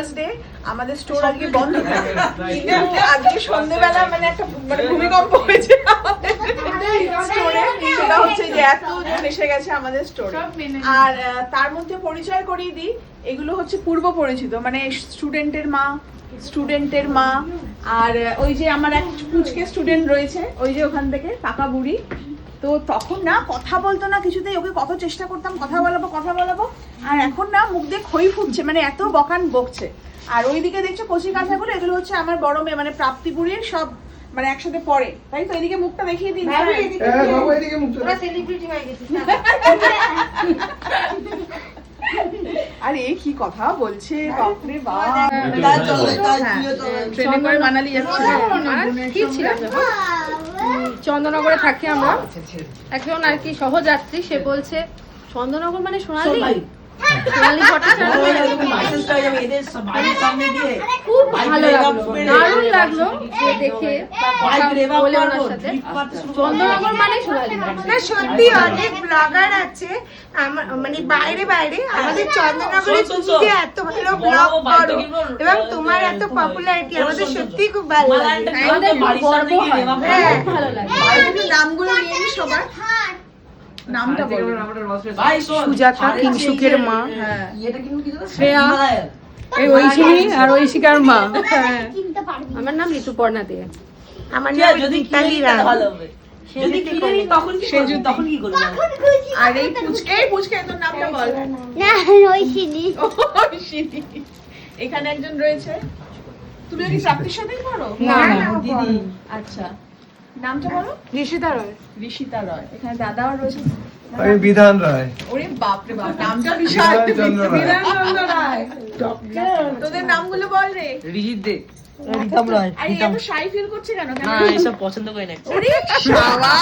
Thursday আমাদের store আজকে বন্ধ থাকে, কিন্তু আজকে সন্ধ্যেবেলা মানে একটা মানে ভূমিকম্প হয়েছে আমাদের স্টোরে। সেটা হচ্ছে যে এতজন এসে গেছে আমাদের স্টোরে। আর তার মধ্যে পরিচয় করিয়ে দিই, এগুলো হচ্ছে পূর্ব পরিচিত, মানে স্টুডেন্টের মা। আর ওই যে আমার এক পুচকে স্টুডেন্ট রয়েছে, ওই যে ওখান থেকে কাকা বুড়ি। তো তখন না কথা বলতো না কিছুতেই, ওকে কত চেষ্টা করতাম কথা বলাবো, আর এখন না মুখ দিয়ে খই ফুটছে, মানে এত বকান বকছে। আর ওইদিকে দেখছো কচি কাঁচাগুলো, এগুলো হচ্ছে আমার বড় মেয়ে মানে প্রাপ্তি বুড়ির, সব মানে একসাথে পড়ে, তাই তো? এদিকে মুখটা দেখিয়ে দিন। আরে কি কথা বলছে, বাপরে বাপ। ট্রেনে করে মানালি যাচ্ছে। কি ছিলাম চন্দননগরে থাকি আমরা, একজন আর কি সহযাত্রী, সে বলছে চন্দননগর মানে সোনালি খুব ভালো লাগলো, দারুণ লাগলো দেখে বলে ওনার সাথে। চন্দননগর মানে সোনালি না, সত্যি অনেক ব্লগার আছে মানে বাইরে আমাদের চন্দননগরে তুমি যে এত ভালো ব্লগ করো এবং তোমার এত পপুলারিটি আমাদের সত্যি খুব ভালো লাগে। আমাদের গর্ব হয়, ভালো লাগে। নামগুলো নিয়ে নিই সবার। নামটা বলো। সুজাতা কিংসুকের মা, শ্রেয়া, এই ঐশিনী আর ঐশিকার মা। আমার নাম ঋতুপর্ণা দে। আমার নাম দীপালি রায়। যদি কিনে নি তখন কি করবে? আর এই পুচকে তোর নামটা বল। না, ঐশিনী। ঐশিনী। এখানে একজন রয়েছে, তুমি কি প্রাপ্তির সাথেই পড়ো? না, দিদি। আচ্ছা, নামটা বলো। ঋষিতা রয়। ঋষিতা রয়। এখানে দাদাও রয়েছে। আমি বিধান রায়। ওরে বাপরে বাপ, নামটা বিশাল। বিধানচন্দ্র রায়। বিধানচন্দ্র রায়। তোদের নামগুলো বল রে। রিজিত দে। আরে এত শাই ফিল করছে কেন? না, এসব পছন্দ করে না। ওরে শালা।